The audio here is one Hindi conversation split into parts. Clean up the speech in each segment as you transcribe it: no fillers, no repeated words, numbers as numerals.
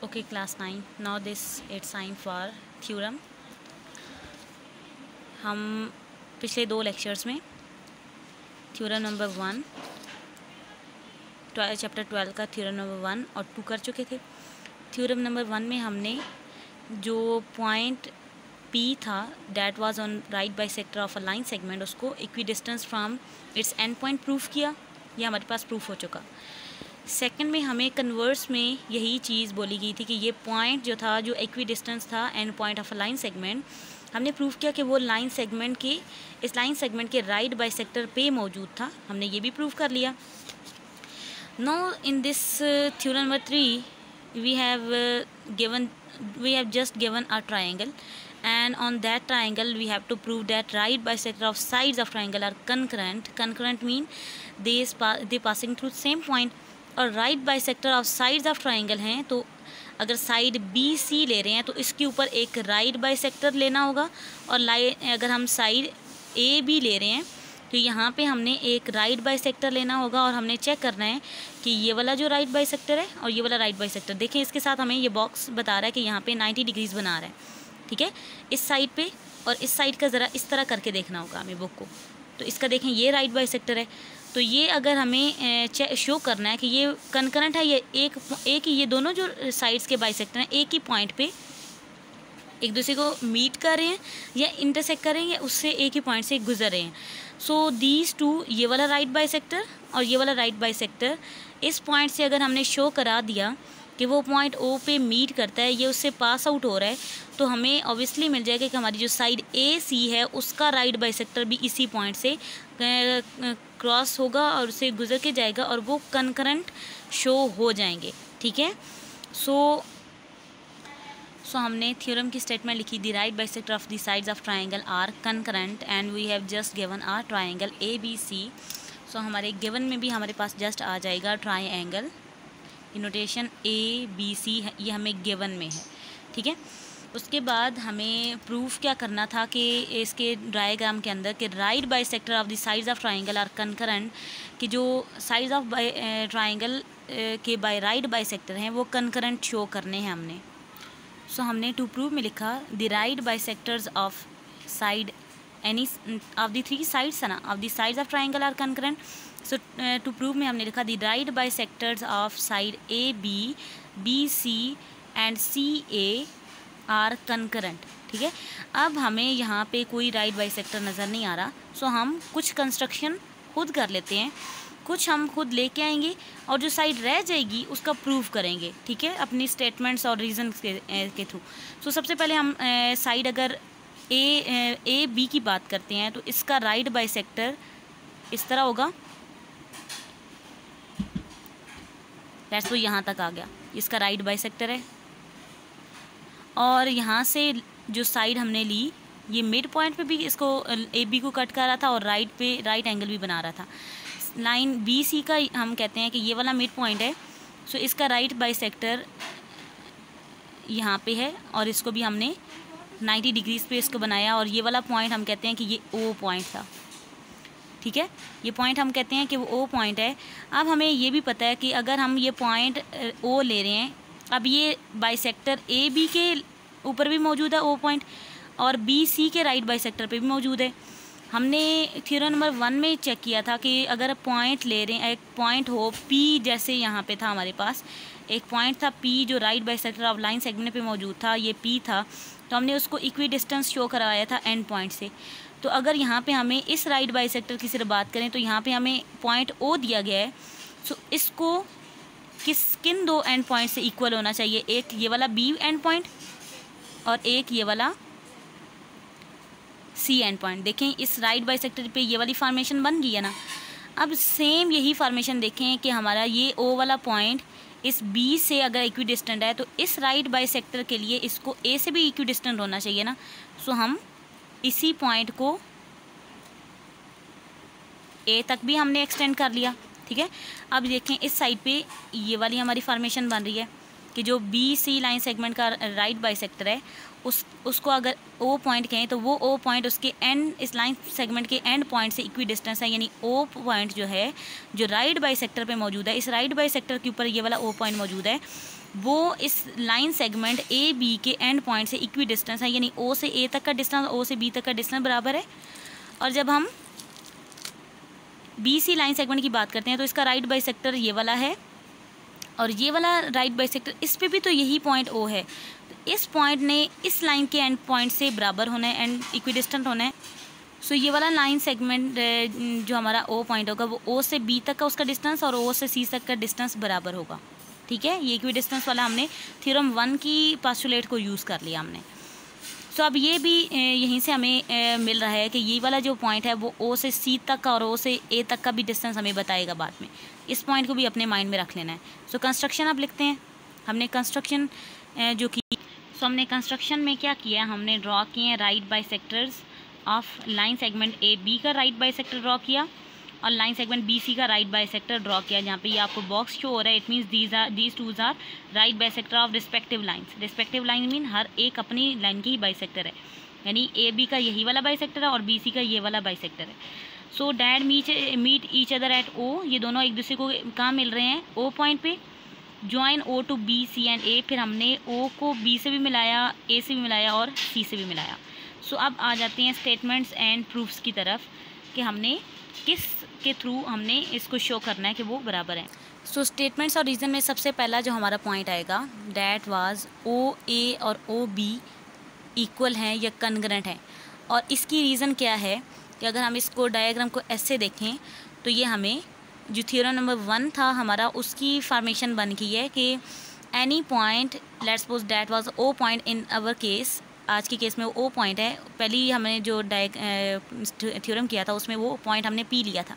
Okay, class 9. Now this it's time for theorem. हम पिछले 2 लेक्चर्स में थ्योरम नंबर 1 चैप्टर 12 का थ्योरम नंबर 1 और 2 कर चुके थे। थ्योरम नंबर 1 में हमने जो पॉइंट P था that was on right bisector of a line segment, उसको equidistance from its end point proof किया। ये हमारे पास प्रूफ हो चुका। सेकंड में हमें कन्वर्स में यही चीज़ बोली गई थी कि ये पॉइंट जो था, जो इक्विडिस्टेंस था and point of a line segment, हमने प्रूफ किया कि वो लाइन सेगमेंट के इस लाइन सेगमेंट के राइट बाइसेक्टर पे मौजूद था। हमने ये भी प्रूफ कर लिया। No in this theorem number 3 we have just given a triangle, and on that triangle we have to prove that right bisector of sides of triangle are concurrent mean they passing through same point, और right bisector of sides of triangle हैं तो अगर साइड बी सी ले रहे हैं तो इसके ऊपर एक राइट बाइसेक्टर लेना होगा, और अगर हम साइड ए बी ले रहे हैं तो यहाँ पे हमने एक राइट बाइसेक्टर लेना होगा, और हमने चेक करना है कि ये वाला जो राइट बाइसेक्टर है और ये वाला राइट बाइसेक्टर, देखें इसके साथ हमें ये बॉक्स बता रहा है कि यहाँ पे 90 डिग्रीज बना रहा है। ठीक है, इस साइड पे और इस साइड का ज़रा इस तरह करके देखना होगा हमें बुक को। तो इसका देखें ये राइट बाइसेक्टर है, तो ये अगर हमें शो करना है कि ये कंकरेंट है, ये एक ये दोनों जो साइड्स के बाइसेक्टर हैं एक ही पॉइंट पे एक दूसरे को मीट कर रहे हैं या इंटरसेक्ट कर रहे हैं या उससे एक ही पॉइंट से गुजर रहे हैं। सो दीज टू, ये वाला राइट बाइसेक्टर और ये वाला राइट बाइसेक्टर, इस पॉइंट से अगर हमने शो करा दिया कि वो पॉइंट ओ पे मीट करता है, ये उससे पास आउट हो रहा है, तो हमें ऑब्वियसली मिल जाएगा कि हमारी जो साइड ए सी है उसका राइट बाइसेक्टर भी इसी पॉइंट से क्रॉस होगा और उससे गुजर के जाएगा और वो कंकरेंट शो हो जाएंगे। ठीक है, सो हमने थ्योरम की स्टेटमेंट लिखी, the right bisector of the sides of triangle are concurrent and we have just given our triangle A B C. So हमारे गिवन में भी हमारे पास जस्ट आ जाएगा triangle, notation A B C है, ये हमें गिवन में है। ठीक है, उसके बाद हमें प्रूफ क्या करना था कि इसके डायग्राम के अंदर कि right bisector of the sides of triangle are concurrent, कि जो साइड्स ऑफ ट्राइंगल के बाय राइट बाइसेक्टर हैं वो कंकरेंट शो करने हैं हमने। सो हमने टू प्रूव में लिखा the right bisectors of side any of the 3 sides है ना, of the sides of triangle are concurrent. So to prove में हमने लिखा the right bisectors of side A B, B C and C A are concurrent. ठीक है, अब हमें यहाँ पे कोई राइट बाइसेक्टर नज़र नहीं आ रहा, सो हम कुछ कंस्ट्रक्शन खुद कर लेते हैं, कुछ हम खुद लेके आएंगे और जो साइड रह जाएगी उसका प्रूफ करेंगे। ठीक है, अपनी स्टेटमेंट्स और रीज़न के थ्रू। सो सबसे पहले हम साइड अगर ए बी की बात करते हैं तो इसका राइट बाइसेक्टर इस तरह होगा, दैट्स वो यहाँ तक आ गया, इसका राइट बाइसेक्टर है। और यहाँ से जो साइड हमने ली ये मिड पॉइंट पे भी इसको ए बी को कट कर रहा था और राइट पे राइट एंगल भी बना रहा था। लाइन बी सी का हम कहते हैं कि ये वाला मिड पॉइंट है, सो इसका राइट बाइसेक्टर यहाँ पे है और इसको भी हमने 90 डिग्रीज पे इसको बनाया, और ये वाला पॉइंट हम कहते हैं कि ये ओ पॉइंट था। ठीक है, ये पॉइंट हम कहते हैं कि वो ओ पॉइंट है। अब हमें ये भी पता है कि अगर हम ये पॉइंट ओ ले रहे हैं, अब ये बाइसेक्टर ए बी के ऊपर भी मौजूद है ओ पॉइंट, और बी सी के राइट बाइसेक्टर पे भी मौजूद है। हमने थ्योरम नंबर 1 में चेक किया था कि अगर पॉइंट ले रहे हैं, एक पॉइंट हो पी, जैसे यहाँ पे था हमारे पास एक पॉइंट था पी जो right bisector of line segment पे मौजूद था, ये पी था, तो हमने उसको इक्वी डिस्टेंस शो कराया था एंड पॉइंट से। तो अगर यहाँ पे हमें इस राइट बाइसेक्टर की सिर्फ बात करें तो यहाँ पे हमें पॉइंट ओ दिया गया है, सो इसको किन 2 एंड पॉइंट से इक्वल होना चाहिए, एक ये वाला बी एंड पॉइंट और एक ये वाला सी एंड पॉइंट। देखें इस राइट बाइसेक्टर पे ये वाली फॉर्मेशन बन गई है ना। अब सेम यही फॉर्मेशन देखें कि हमारा ये ओ वाला पॉइंट इस बी से अगर इक्विडिस्टेंट है तो इस राइट बाइसेक्टर के लिए इसको ए से भी इक्विडिस्टेंट होना चाहिए ना। सो हम इसी पॉइंट को ए तक भी हमने एक्सटेंड कर लिया। ठीक है, अब देखें इस साइड पे ये वाली हमारी फॉर्मेशन बन रही है कि जो बी सी लाइन सेगमेंट का राइट बाइसेक्टर है उसको अगर ओ पॉइंट कहें तो वो ओ पॉइंट उसके एंड, इस लाइन सेगमेंट के एंड पॉइंट से इक्वी डिस्टेंस है, यानी ओ पॉइंट जो है जो राइट बाइसेक्टर पे मौजूद है, इस राइट बाइसेक्टर के ऊपर ये वाला ओ पॉइंट मौजूद है, वो इस लाइन सेगमेंट ए बी के एंड पॉइंट से इक्वी डिस्टेंस है, यानी ओ से ए तक का डिस्टेंस, ओ से बी तक का डिस्टेंस बराबर है। और जब हम बी सी लाइन सेगमेंट की बात करते हैं तो इसका राइट बाइसेक्टर ये वाला है और ये वाला राइट बाइसेक्टर, इस पे भी तो यही पॉइंट ओ है। तो इस पॉइंट ने इस लाइन के एंड पॉइंट से बराबर होना है, एंड इक्विडिस्टेंट होना है। सो ये वाला लाइन सेगमेंट जो हमारा ओ पॉइंट होगा वो ओ से बी तक का उसका डिस्टेंस और ओ से सी तक का डिस्टेंस बराबर होगा। ठीक है, ये इक्विडिस्टेंस वाला हमने थ्योरम 1 की पोस्टुलेट को यूज़ कर लिया हमने। सो अब ये भी यहीं से हमें मिल रहा है कि ये वाला जो पॉइंट है वो ओ से सी तक का और ओ से ए तक का भी डिस्टेंस हमें बताएगा बाद में। इस पॉइंट को भी अपने माइंड में रख लेना है। सो कंस्ट्रक्शन आप लिखते हैं। हमने कंस्ट्रक्शन जो की, सो हमने कंस्ट्रक्शन में क्या किया, हमने ड्रॉ किए हैं right bisectors of line segment A B का राइट बाइसेक्टर ड्रॉ किया और लाइन सेगमेंट बी सी का राइट बाइसेक्टर ड्रॉ किया। जहाँ पे ये आपको बॉक्स शो हो रहा है, it means these twos are right bisector of respective lines. Respective line mean हर एक अपनी लाइन की ही बाइसेक्टर है, यानी ए बी का यही वाला बाइसेक्टर है और बी सी का ये वाला बाइसेक्टर है। So that meet each other at O, ये दोनों एक दूसरे को कहाँ मिल रहे हैं, ओ पॉइंट पे। Join O to B C and A, फिर हमने ओ को बी से भी मिलाया, ए से भी मिलाया और सी से भी मिलाया। सो अब आ जाते हैं स्टेटमेंट्स एंड प्रूफ्स की तरफ कि हमने किस के थ्रू हमने इसको शो करना है कि वो बराबर है। सो स्टेटमेंट्स और रीज़न में सबसे पहला जो हमारा पॉइंट आएगा, डैट वाज ओ ए और ओ बी इक्वल हैं या कन्ग्रेंट हैं। और इसकी रीज़न क्या है कि अगर हम इसको डायग्राम को ऐसे देखें तो ये हमें जो थ्योरम नंबर 1 था हमारा, उसकी फॉर्मेशन बन गई है कि any point, let's suppose that was O point in our case, आज के केस में वो ओ पॉइंट है। पहले ही हमने जो थ्योरम किया था उसमें वो पॉइंट हमने पी लिया था।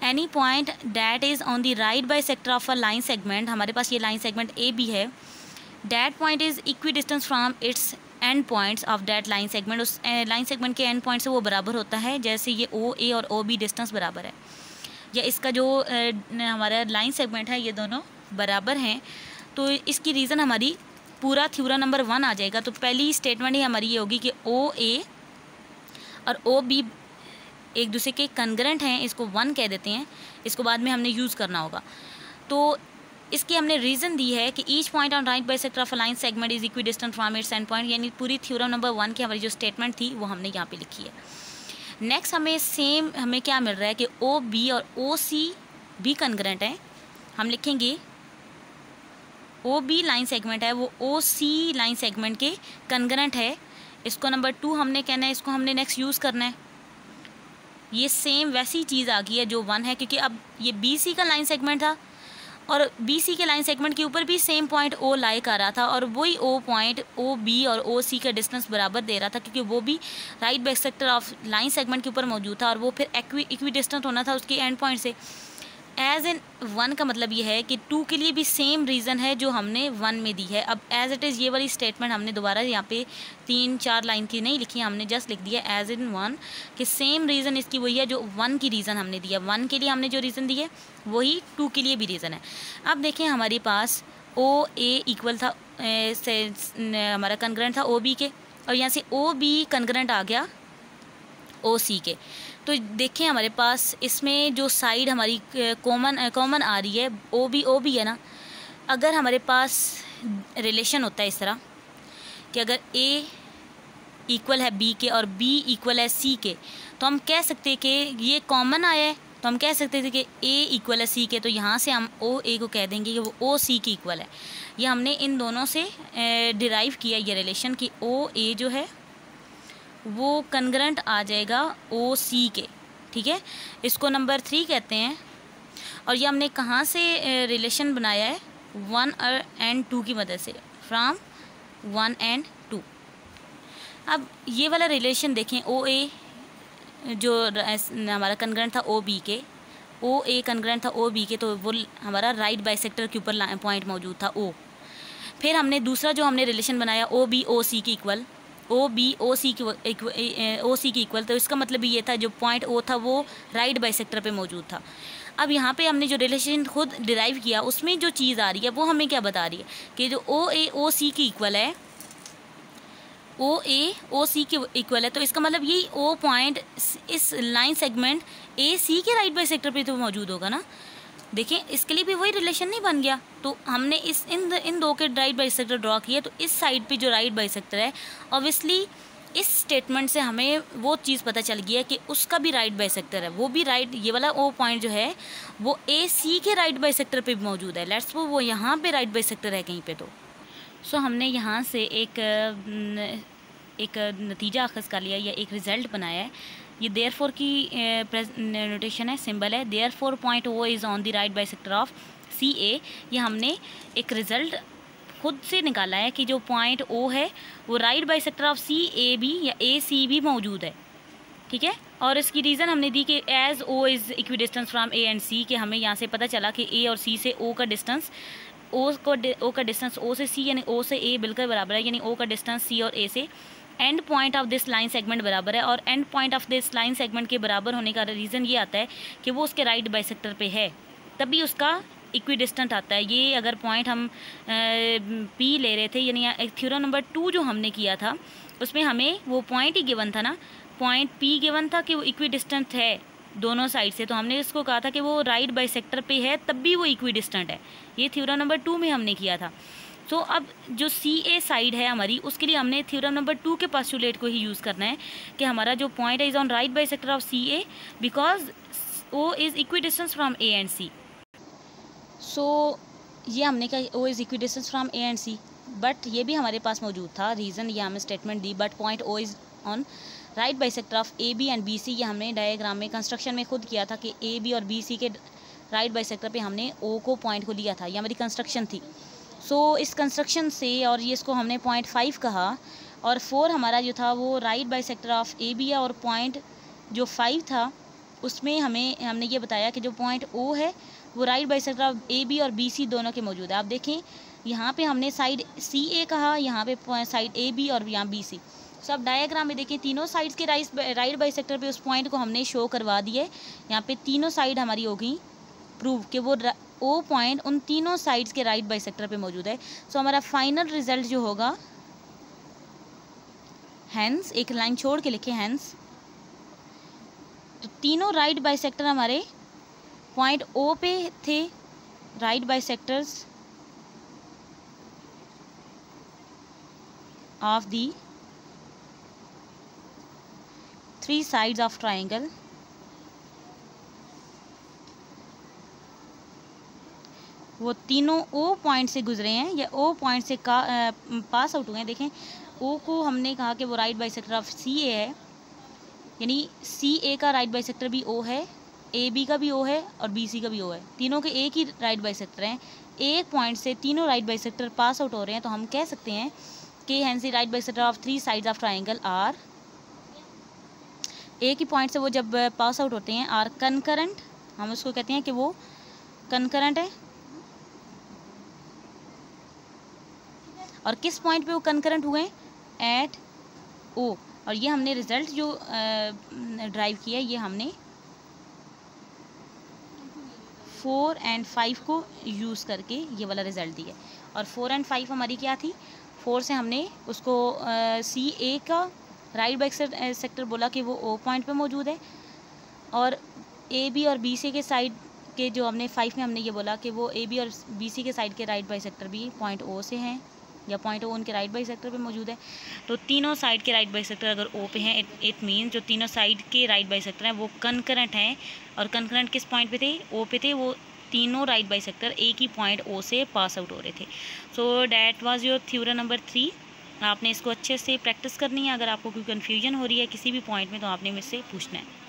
Any point that is on the right bisector of a line segment, हमारे पास ये लाइन सेगमेंट ए बी है। That point is equi distance from its and points of that line segment, उस लाइन सेगमेंट के एंड पॉइंट से वो बराबर होता है, जैसे ये ओ ए और ओ बी डिस्टेंस बराबर है, या इसका जो हमारा लाइन सेगमेंट है ये दोनों बराबर हैं। तो इसकी रीज़न हमारी पूरा थ्योरम नंबर 1 आ जाएगा। तो पहली स्टेटमेंट ही हमारी ये होगी कि ओ ए और ओ बी एक दूसरे के कन्ग्रेंट हैं, इसको 1 कह देते हैं, इसको बाद में हमने यूज़ करना होगा। तो इसकी हमने रीज़न दी है कि each point on right bisector of a line segment is equi distant from its end point, यानी पूरी थ्योरम नंबर 1 की हमारी जो स्टेटमेंट थी वो हमने यहाँ पे लिखी है। नेक्स्ट हमें क्या मिल रहा है कि ओ बी और ओ सी भी कन्ग्रेंट हैं। हम लिखेंगे ओ बी लाइन सेगमेंट है वो ओ सी लाइन सेगमेंट के कन्ग्रेंट है। इसको नंबर 2 हमने कहना है, इसको हमने नेक्स्ट यूज़ करना है। ये सेम वैसी चीज़ आ गई है जो 1 है, क्योंकि अब ये बी सी का लाइन सेगमेंट था और बी सी के लाइन सेगमेंट के ऊपर भी सेम पॉइंट ओ लाई कर रहा था और वही ओ पॉइंट ओ बी और ओ सी का डिस्टेंस बराबर दे रहा था, क्योंकि वो भी right bisector of line segment के ऊपर मौजूद था और वो फिर इक्वी डिस्टेंट होना था उसके एंड पॉइंट से। एज इन 1 का मतलब ये है कि 2 के लिए भी सेम रीज़न है जो हमने 1 में दी है। अब एज इट इज़ ये वाली स्टेटमेंट हमने दोबारा यहाँ पे 3-4 लाइन की नहीं लिखी, हमने जस्ट लिख दिया एज इन 1 कि सेम रीज़न इसकी वही है जो 1 की रीज़न हमने दिया। 1 के लिए हमने जो रीज़न दी है वही 2 के लिए भी रीज़न है। अब देखें हमारे पास ओ ए इक्वल था हमारा कन्ग्रेंट था ओ बी के, और यहाँ से ओ बी कन्ग्रेंट आ गया ओ सी के। तो देखें हमारे पास इसमें जो साइड हमारी कॉमन आ रही है ओ बी है ना। अगर हमारे पास रिलेशन होता है इस तरह कि अगर ए इक्वल है बी के और बी इक्वल है सी के, तो हम कह सकते हैं कि ये कॉमन आया है, तो हम कह सकते थे कि ए इक्वल है सी के, तो यहाँ से हम ओ ए को कह देंगे कि वो ओ सी की इक्वल है। ये हमने इन दोनों से डिराइव किया ये रिलेशन कि ओ ए जो है वो कन्ग्रेंट आ जाएगा ओ सी के। ठीक है, इसको नंबर 3 कहते हैं। और ये हमने कहाँ से रिलेशन बनाया है, 1 एंड 2 की मदद से, फ्रॉम 1 एंड 2। अब ये वाला रिलेशन देखें, ओ ए जो हमारा कन्ग्रेंट था ओ बी के, ओ ए कन्ग्रेंट था ओ बी के, तो वो हमारा राइट बाइसेक्टर के ऊपर पॉइंट मौजूद था ओ। फिर हमने दूसरा जो हमने रिलेशन बनाया ओ बी ओ सी की इक्वल, ओ बी ओ सी की इक्वल, तो इसका मतलब ये था जो पॉइंट ओ था वो राइट बाइसेक्टर पे मौजूद था। अब यहाँ पे हमने जो रिलेशन खुद डिराइव किया उसमें जो चीज़ आ रही है वो हमें क्या बता रही है कि जो ओ ए ओ सी की इक्वल है, ओ ए ओ सी की इक्वल है, तो इसका मतलब यही ओ पॉइंट इस लाइन सेगमेंट ए सी के राइट बाइसेक्टर पे तो मौजूद होगा ना। देखिए इसके लिए भी वही रिलेशन नहीं बन गया। तो हमने इन दो के राइट बाइसेक्टर ड्रॉ किए, तो इस साइड पे जो राइट बाइसेक्टर है, ऑब्वियसली इस स्टेटमेंट से हमें वो चीज़ पता चल गई है कि उसका भी राइट बाइसेक्टर है, वो भी राइट, ये वाला ओ पॉइंट जो है वो ए सी के राइट बाइसेक्टर पे भी मौजूद है। लेट्स वो यहाँ पे राइट बाइसेक्टर है कहीं पे। तो सो हमने यहाँ से एक नतीजा अखज़ कर लिया या एक रिज़ल्ट बनाया है। ये देयरफॉर की नोटेशन है, सिंबल है। Therefore point O is on the right bisector of C A. ये हमने एक रिज़ल्ट खुद से निकाला है कि जो पॉइंट ओ है वो right bisector of C A B या ए सी भी मौजूद है, ठीक है। और इसकी रीज़न हमने दी कि as O is equidistance from A and C, कि हमें यहाँ से पता चला कि ए और सी से ओ का डिस्टेंस, ओ का डिस्टेंस ओ से सी यानी ओ से ए बिल्कुल बराबर है, यानी ओ का डिस्टेंस सी और ए से and point of this line segment बराबर है। और and point of this line segment के बराबर होने का रीज़न ये आता है कि वो उसके राइट बाइसेक्टर पे है, तभी उसका इक्वी डिस्टेंट आता है। ये अगर पॉइंट हम पी ले रहे थे, यानी थ्योरम नंबर 2 जो हमने किया था उसमें हमें वो पॉइंट ही गिवन था ना, पॉइंट पी गिवन था कि वो इक्वी डिस्टेंट है दोनों साइड से, तो हमने इसको कहा था कि वो राइट बाइसेक्टर पे है तब भी वो इक्वी डिस्टेंट है। ये थ्योरम नंबर 2 में हमने किया था। तो अब जो सी ए साइड है हमारी, उसके लिए हमने थ्योरम नंबर 2 के पोस्टुलेट को ही यूज़ करना है कि हमारा जो पॉइंट है is on right bisector of C A because O is equidistance from A and C. So ये हमने कहा O is equidistance from A and C, but ये भी हमारे पास मौजूद था रीज़न, ये हमें स्टेटमेंट दी, but point O is on right bisector of A B and B C. ये हमने डायग्राम में कंस्ट्रक्शन में खुद किया था कि ए बी और बी सी के राइट बाइसेक्टर पे हमने ओ को पॉइंट को लिया था, ये हमारी कंस्ट्रक्शन थी। सो इस कंस्ट्रक्शन से, और ये इसको हमने 0.5 कहा, और 4 हमारा जो था वो right bisector of A B है, और पॉइंट जो 5 था उसमें हमने ये बताया कि जो पॉइंट ओ है वो right bisector of A B और बी सी दोनों के मौजूद है। आप देखें यहाँ पे हमने साइड सी ए कहा, यहाँ पे साइड ए बी और यहाँ बी सी। सो अब डायग्राम में देखें तीनों साइड्स के राइट बाइसेक्टर पे उस पॉइंट को हमने शो करवा दिया है। यहाँ पे तीनों साइड हमारी हो गई प्रूव कि वो ओ पॉइंट उन तीनों साइड्स के राइट बाइसेक्टर पे मौजूद है। सो हमारा फाइनल रिजल्ट जो होगा, हैंस, एक लाइन छोड़ के लिखे हैंस, तो तीनों राइट बाइसेक्टर हमारे पॉइंट ओ पे थे, right bisectors of the 3 sides of triangle, वो तीनों ओ पॉइंट से गुजरे हैं या ओ पॉइंट से पास आउट हुए हैं। देखें ओ को हमने कहा कि वो राइट बाइसेक्टर ऑफ सी ए है, यानी सी ए का राइट बाइसेक्टर भी ओ है, ए बी का भी ओ है और बी सी का भी ओ है, तीनों के एक ही राइट बाइसेक्टर हैं। एक पॉइंट से तीनों राइट बाइसेक्टर पास आउट हो रहे हैं, तो हम कह सकते हैं कि hence the right bisector of 3 sides of triangle are, एक ही पॉइंट से वो जब पास आउट होते हैं, आर कनकरेंट, हम उसको कहते हैं कि वो कनकरेंट है। और किस पॉइंट पे वो कनकरेंट हुए? एट ओ। और ये हमने रिजल्ट जो ड्राइव किया, ये हमने 4 and 5 को यूज़ करके ये वाला रिज़ल्ट दिया। और 4 and 5 हमारी क्या थी? 4 से हमने उसको सी ए का राइट बाइसेक्टर बोला कि वो ओ पॉइंट पे मौजूद है, और ए बी और बी सी के साइड के जो हमने 5 में हमने ये बोला कि वो ए बी और बी सी के साइड के राइट बाइसेक्टर भी पॉइंट ओ से हैं या पॉइंट ओ उनके राइट बाइसेक्टर पे मौजूद है। तो तीनों साइड के राइट बाइसेक्टर अगर ओ पे हैं, इट मीन जो तीनों साइड के राइट बाइसेक्टर हैं वो कनकरेंट हैं। और कनकरेंट किस पॉइंट पे थे? ओ पे थे। वो तीनों राइट बाइसेक्टर एक ही पॉइंट ओ से पास आउट हो रहे थे। So that was your theorem number 3। आपने इसको अच्छे से प्रैक्टिस करनी है। अगर आपको कोई कन्फ्यूजन हो रही है किसी भी पॉइंट में तो आपने मुझसे पूछना है।